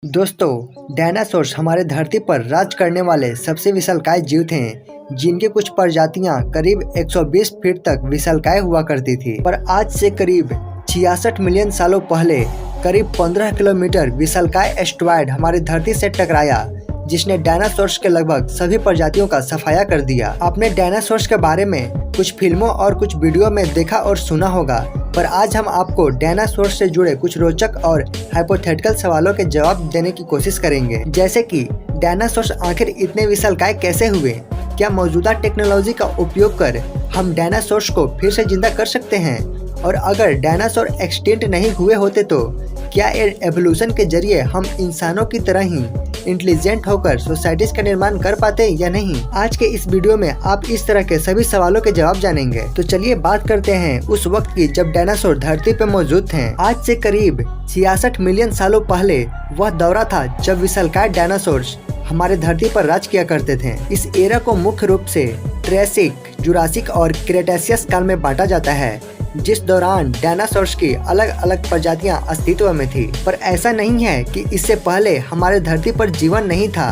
दोस्तों, डायनासोर्स हमारे धरती पर राज करने वाले सबसे विशालकाय जीव थे, जिनकी कुछ प्रजातियां करीब 120 फीट तक विशालकाय हुआ करती थी। पर आज से करीब 66 मिलियन सालों पहले करीब 15 किलोमीटर विशालकाय एस्टेरॉयड हमारी धरती से टकराया, जिसने डायनासोर्स के लगभग सभी प्रजातियों का सफाया कर दिया। आपने डायनासोर्स के बारे में कुछ फिल्मों और कुछ वीडियो में देखा और सुना होगा, पर आज हम आपको डायनासोर्स से जुड़े कुछ रोचक और हाइपोथेटिकल सवालों के जवाब देने की कोशिश करेंगे, जैसे कि डायनासोर्स आखिर इतने विशालकाय कैसे हुए, क्या मौजूदा टेक्नोलॉजी का उपयोग कर हम डायनासोर्स को फिर से जिंदा कर सकते हैं, और अगर डायनासोर एक्सटिंक्ट नहीं हुए होते तो क्या एवोल्यूशन के जरिए हम इंसानों की तरह ही इंटेलिजेंट होकर सोसाइटीज का निर्माण कर पाते या नहीं। आज के इस वीडियो में आप इस तरह के सभी सवालों के जवाब जानेंगे। तो चलिए बात करते हैं उस वक्त की जब डायनासोर धरती पर मौजूद थे। आज से करीब 66 मिलियन सालों पहले वह दौरा था जब विशालकाय डायनासोर्स हमारे धरती पर राज किया करते थे। इस एरा को मुख्य रूप से ट्रेसिक, जुरासिक और क्रेटेशियस काल में बांटा जाता है, जिस दौरान डायनासोर्स की अलग अलग प्रजातियां अस्तित्व में थी। पर ऐसा नहीं है कि इससे पहले हमारे धरती पर जीवन नहीं था।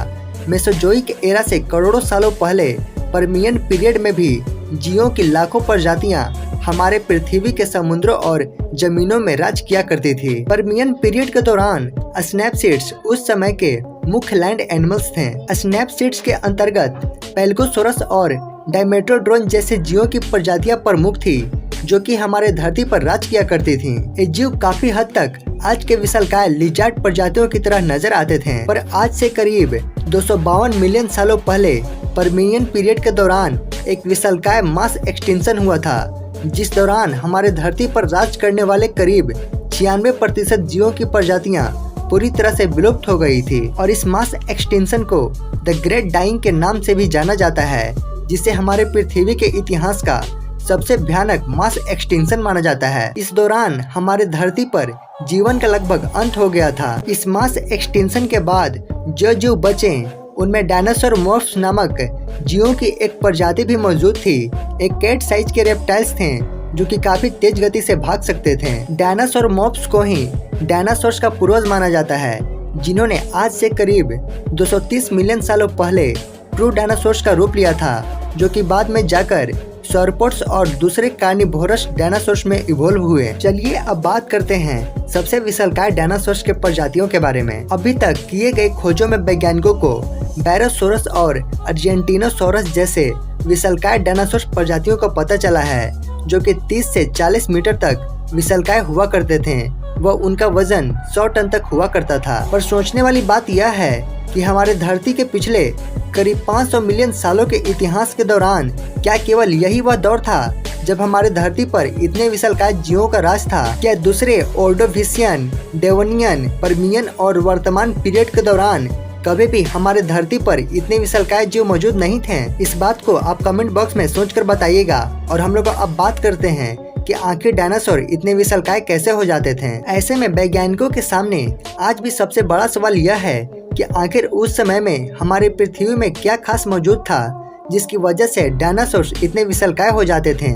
मेसोजोइक एरा से करोड़ों सालों पहले पर्मियन पीरियड में भी जीवों की लाखों प्रजातियां हमारे पृथ्वी के समुद्रों और जमीनों में राज किया करती थी। पर्मियन पीरियड के दौरान स्नैपसीड्स उस समय के मुख्य लैंड एनिमल्स थे। स्नैपसीड्स के अंतर्गत पेल्कोसोरस और डायमेट्रोडोन जैसे जीवों की प्रजातियां प्रमुख थी, जो कि हमारे धरती पर राज किया करती थी। ये जीव काफी हद तक आज के विशालकाय लिजार्ड प्रजातियों की तरह नजर आते थे। पर आज से करीब 252 मिलियन सालों पहले पर्मियन पीरियड के दौरान एक विशालकाय मास एक्सटिंक्शन हुआ था, जिस दौरान हमारे धरती पर राज करने वाले करीब 96% जीवों की प्रजातियां पूरी तरह से विलुप्त हो गई थी। और इस मास एक्सटिंक्शन को द ग्रेट डाइंग के नाम से भी जाना जाता है, जिसे हमारे पृथ्वी के इतिहास का सबसे भयानक मास एक्सटिंक्शन माना जाता है। इस दौरान हमारे धरती पर जीवन का लगभग अंत हो गया था। इस मास एक्सटिंक्शन के बाद जो जीव बचे उनमें डायनासोर मॉर्फ्स नामक जीवों की एक प्रजाति भी मौजूद थी। एक कैट साइज के रेप्टाइल्स थे जो कि काफी तेज गति से भाग सकते थे। डायनासोर मॉर्फ्स को ही डायनासोर्स का पूर्वज माना जाता है, जिन्होंने आज से करीब 230 मिलियन सालों पहले ट्रू डायनासोर्स का रूप लिया था, जो कि बाद में जाकर सॉर्पोड्स और दूसरे कार्निवोरस डायनासोर्स में इवोल्व हुए। चलिए अब बात करते हैं सबसे विशालकाय डायनासोर्स के प्रजातियों के बारे में। अभी तक किए गए खोजों में वैज्ञानिकों को बैरोसोरस और अर्जेंटिनोसोरस जैसे विशालकाय डायनासोर्स प्रजातियों का पता चला है, जो कि 30 से 40 मीटर तक विशालकाय हुआ करते थे। वह उनका वजन 100 टन तक हुआ करता था। पर सोचने वाली बात यह है कि हमारे धरती के पिछले करीब 500 मिलियन सालों के इतिहास के दौरान क्या केवल यही वह दौर था जब हमारे धरती पर इतने विशालकाय जीवों का राज था? क्या दूसरे ऑर्डोविशियन, डेवोनियन, पर्मियन और वर्तमान पीरियड के दौरान कभी भी हमारे धरती पर इतने विशालकाय जीव मौजूद नहीं थे? इस बात को आप कमेंट बॉक्स में सोचकर बताइएगा। और हम लोग अब बात करते हैं कि आखिर डायनासोर इतने विशालकाय कैसे हो जाते थे। ऐसे में वैज्ञानिकों के सामने आज भी सबसे बड़ा सवाल यह है कि आखिर उस समय में हमारे पृथ्वी में क्या खास मौजूद था, जिसकी वजह से डायनासोर्स इतने विशालकाय हो जाते थे।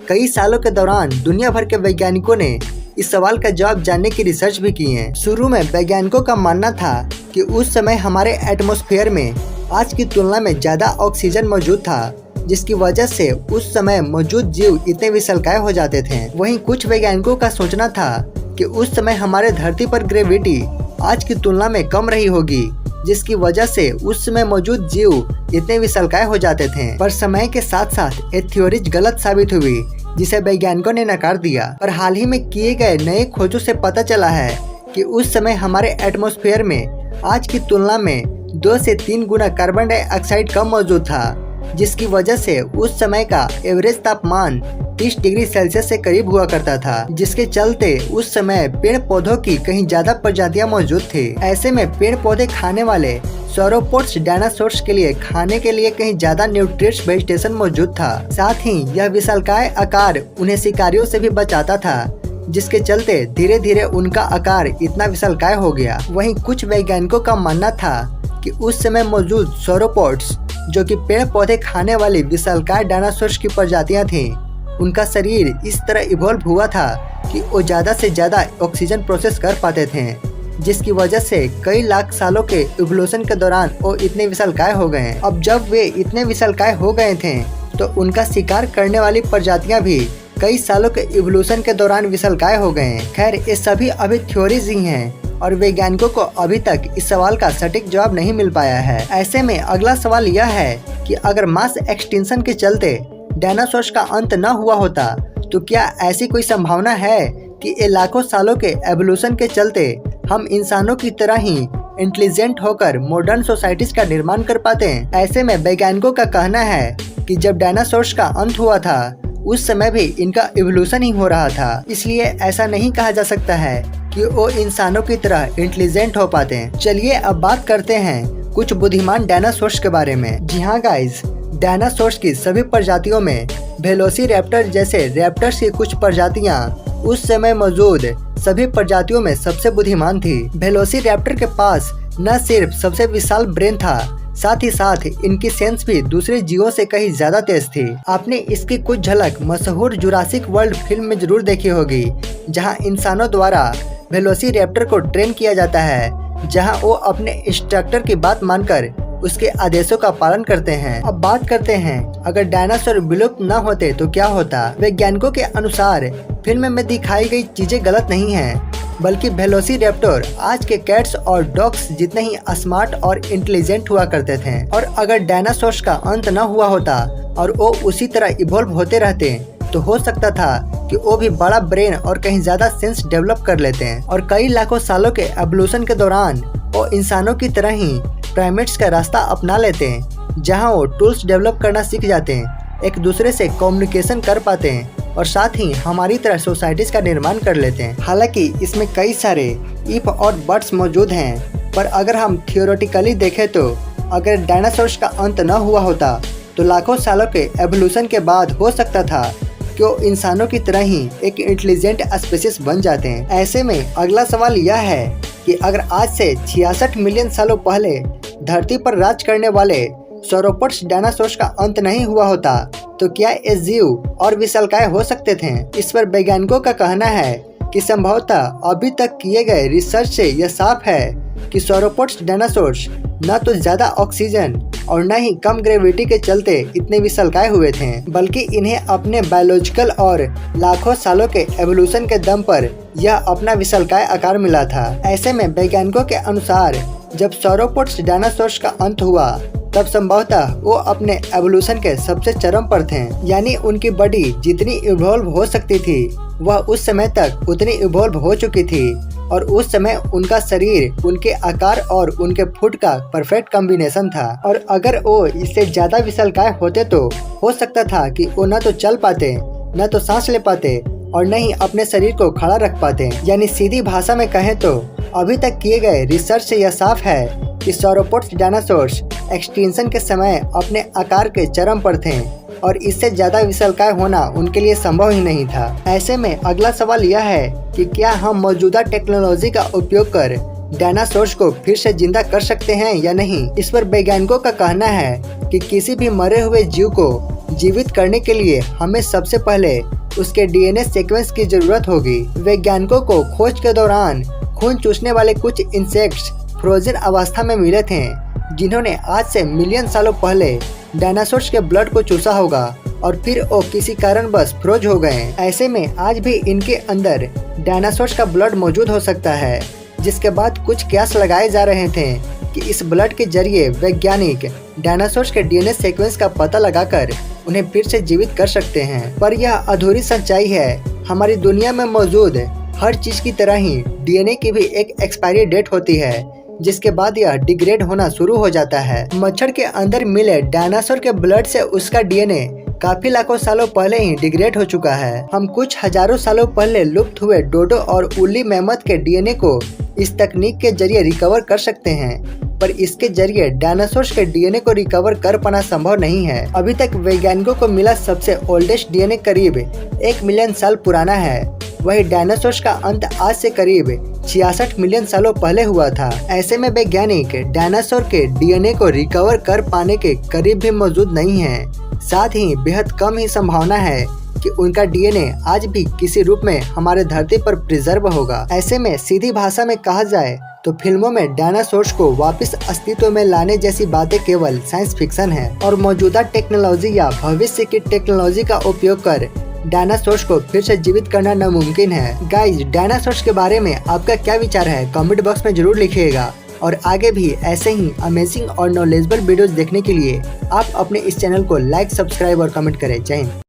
कई सालों के दौरान दुनिया भर के वैज्ञानिकों ने इस सवाल का जवाब जानने की रिसर्च भी की है। शुरू में वैज्ञानिकों का मानना था कि उस समय हमारे एटमॉस्फेयर में आज की तुलना में ज्यादा ऑक्सीजन मौजूद था, जिसकी वजह से उस समय मौजूद जीव इतने विशालकाय हो जाते थे। वहीं कुछ वैज्ञानिकों का सोचना था कि उस समय हमारे धरती पर ग्रेविटी आज की तुलना में कम रही होगी, जिसकी वजह से उस समय मौजूद जीव इतने विशालकाय हो जाते थे। पर समय के साथ साथ ये थ्योरीज गलत साबित हुई, जिसे वैज्ञानिकों ने नकार दिया। और हाल ही में किए गए नए खोजों से पता चला है कि उस समय हमारे एटमॉस्फेयर में आज की तुलना में 2 से 3 गुना कार्बन डाइऑक्साइड कम मौजूद था, जिसकी वजह से उस समय का एवरेज तापमान 30 डिग्री सेल्सियस से करीब हुआ करता था, जिसके चलते उस समय पेड़ पौधों की कहीं ज्यादा प्रजातियां मौजूद थी। ऐसे में पेड़ पौधे खाने वाले सॉरोपोड्स डायनासोर्स के लिए खाने के लिए कहीं ज्यादा न्यूट्रिएंट्स वेजिटेशन मौजूद था। साथ ही यह विशालकाय आकार उन्हें शिकारियों से भी बचाता था, जिसके चलते धीरे धीरे उनका आकार इतना विशालकाय हो गया। वहीं कुछ वैज्ञानिकों का मानना था कि उस समय मौजूद सॉरोपोड्स, जो कि पेड़ पौधे खाने वाली विशालकाय डायनासोर्स की प्रजातियां थीं, उनका शरीर इस तरह इवॉल्व हुआ था कि वो ज्यादा से ज्यादा ऑक्सीजन प्रोसेस कर पाते थे, जिसकी वजह से कई लाख सालों के इवोल्यूशन के दौरान वो इतने विशालकाय हो गए हैं। अब जब वे इतने विशालकाय हो गए थे तो उनका शिकार करने वाली प्रजातियां भी कई सालों के इवोल्यूशन के दौरान विशालकाय हो गए हैं। खैर, ये सभी अभी थ्योरीज ही हैं और वैज्ञानिकों को अभी तक इस सवाल का सटीक जवाब नहीं मिल पाया है। ऐसे में अगला सवाल यह है कि अगर मास एक्सटिंक्शन के चलते डायनासोर्स का अंत न हुआ होता तो क्या ऐसी कोई संभावना है कि ये लाखों सालों के एवोल्यूशन के चलते हम इंसानों की तरह ही इंटेलिजेंट होकर मॉडर्न सोसाइटीज का निर्माण कर पाते हैं। ऐसे में वैज्ञानिकों का कहना है कि जब डायनासोर्स का अंत हुआ था उस समय भी इनका इवोल्यूशन ही हो रहा था, इसलिए ऐसा नहीं कहा जा सकता है कि वो इंसानों की तरह इंटेलिजेंट हो पाते हैं। चलिए अब बात करते हैं कुछ बुद्धिमान डायनासोर्स के बारे में। जी हाँ गाइस, डायनासोर्स की सभी प्रजातियों में वेलोसिरैप्टर जैसे रैप्टर्स की कुछ प्रजातियां उस समय मौजूद सभी प्रजातियों में सबसे बुद्धिमान थी। वेलोसिरैप्टर के पास न सिर्फ सबसे विशाल ब्रेन था, साथ ही साथ इनकी सेंस भी दूसरे जीवों से कहीं ज्यादा तेज थी। आपने इसकी कुछ झलक मशहूर जुरासिक वर्ल्ड फिल्म में जरूर देखी होगी, जहां इंसानों द्वारा वेलोसिरैप्टर को ट्रेन किया जाता है, जहां वो अपने इंस्ट्रक्टर की बात मानकर उसके आदेशों का पालन करते हैं। अब बात करते हैं अगर डायनासोर विलुप्त न होते तो क्या होता। वैज्ञानिकों के अनुसार फिल्म में दिखाई गई चीजें गलत नहीं हैं, बल्कि वेलोसिरैप्टर आज के कैट्स और डॉग्स जितने ही स्मार्ट और इंटेलिजेंट हुआ करते थे। और अगर डायनासोर्स का अंत न हुआ होता और वो उसी तरह इवॉल्व होते रहते तो हो सकता था कि वो भी बड़ा ब्रेन और कहीं ज्यादा सेंस डेवलप कर लेते हैं और कई लाखों सालों के एवोल्यूशन के दौरान वो इंसानों की तरह ही प्राइमेट्स का रास्ता अपना लेते हैं, जहां वो टूल्स डेवलप करना सीख जाते हैं, एक दूसरे से कम्युनिकेशन कर पाते हैं और साथ ही हमारी तरह सोसाइटीज का निर्माण कर लेते हैं। हालांकि इसमें कई सारे इफ और बट्स मौजूद हैं, पर अगर हम थियोरेटिकली देखें तो अगर डायनासोर्स का अंत न हुआ होता तो लाखों सालों के एवोल्यूशन के बाद हो सकता था कि वो इंसानों की तरह ही एक इंटेलिजेंट स्पीशीज बन जाते हैं। ऐसे में अगला सवाल यह है कि अगर आज से 66 मिलियन सालों पहले धरती पर राज करने वाले सौरोपोड्स डायनासोर्स का अंत नहीं हुआ होता तो क्या ये जीव और विशालकाय हो सकते थे। इस पर वैज्ञानिकों का कहना है कि संभवतः अभी तक किए गए रिसर्च से यह साफ है कि सौरोपोड्स डायनासोर्स न तो ज्यादा ऑक्सीजन और न ही कम ग्रेविटी के चलते इतने विशालकाय हुए थे, बल्कि इन्हें अपने बायोलॉजिकल और लाखों सालों के एवोल्यूशन के दम पर यह अपना विशालकाय आकार मिला था। ऐसे में वैज्ञानिकों के अनुसार जब सौरोपोड्स डायनासोर्स का अंत हुआ तब संभवतः वो अपने एवोल्यूशन के सबसे चरम पर थे, यानी उनकी बॉडी जितनी इवॉल्व हो सकती थी वह उस समय तक उतनी इवॉल्व हो चुकी थी और उस समय उनका शरीर उनके आकार और उनके फुट का परफेक्ट कॉम्बिनेशन था। और अगर वो इससे ज्यादा विशालकाय होते तो हो सकता था कि वो न तो चल पाते, न तो सांस ले पाते और न ही अपने शरीर को खड़ा रख पाते। यानी सीधी भाषा में कहें तो अभी तक किए गए रिसर्च से यह साफ है कि सौरोपोड्स डायनासोर्स एक्सटिंक्शन के समय अपने आकार के चरम पर थे और इससे ज्यादा विशालकाय होना उनके लिए संभव ही नहीं था। ऐसे में अगला सवाल यह है कि क्या हम मौजूदा टेक्नोलॉजी का उपयोग कर डायनासोर्स को फिर से जिंदा कर सकते हैं या नहीं। इस पर वैज्ञानिकों का कहना है कि किसी भी मरे हुए जीव को जीवित करने के लिए हमें सबसे पहले उसके डीएनए सीक्वेंस की जरूरत होगी। वैज्ञानिकों को खोज के दौरान खून चूसने वाले कुछ इंसेक्ट्स फ्रोजन अवस्था में मिले थे, जिन्होंने आज से मिलियन सालों पहले डायनासोर्स के ब्लड को चूसा होगा और फिर वो किसी कारणवश फ्रोज हो गए। ऐसे में आज भी इनके अंदर डायनासोर्स का ब्लड मौजूद हो सकता है, जिसके बाद कुछ कयास लगाए जा रहे थे कि इस ब्लड के जरिए वैज्ञानिक डायनासोर्स के डीएनए सीक्वेंस का पता लगाकर उन्हें फिर से जीवित कर सकते हैं। पर यह अधूरी सच्चाई है। हमारी दुनिया में मौजूद हर चीज की तरह ही डीएनए की भी एक एक्सपायरी डेट होती है, जिसके बाद यह डिग्रेड होना शुरू हो जाता है। मच्छर के अंदर मिले डायनासोर के ब्लड से उसका डीएनए काफी लाखों सालों पहले ही डिग्रेड हो चुका है। हम कुछ हजारों सालों पहले लुप्त हुए डोडो और उली मैमथ के डीएनए को इस तकनीक के जरिए रिकवर कर सकते हैं, पर इसके जरिए डायनासोर्स के डीएनए को रिकवर कर पाना संभव नहीं है। अभी तक वैज्ञानिकों को मिला सबसे ओल्डेस्ट डीएनए करीब 1 मिलियन साल पुराना है। वही डायनासोर्स का अंत आज से करीब 66 मिलियन सालों पहले हुआ था। ऐसे में वैज्ञानिक डायनासोर के डीएनए को रिकवर कर पाने के करीब भी मौजूद नहीं है। साथ ही बेहद कम ही संभावना है कि उनका डीएनए आज भी किसी रूप में हमारे धरती पर प्रिजर्व होगा। ऐसे में सीधी भाषा में कहा जाए तो फिल्मों में डायनासोर्स को वापस अस्तित्व में लाने जैसी बातें केवल साइंस फिक्शन है और मौजूदा टेक्नोलॉजी या भविष्य की टेक्नोलॉजी का उपयोग कर डायनासोर्स को फिर से जीवित करना नामुमकिन है। गाइज, डायनासोर्स के बारे में आपका क्या विचार है कमेंट बॉक्स में जरूर लिखिएगा और आगे भी ऐसे ही अमेजिंग और नॉलेजेबल वीडियोस देखने के लिए आप अपने इस चैनल को लाइक, सब्सक्राइब और कमेंट करें। जय हिंद।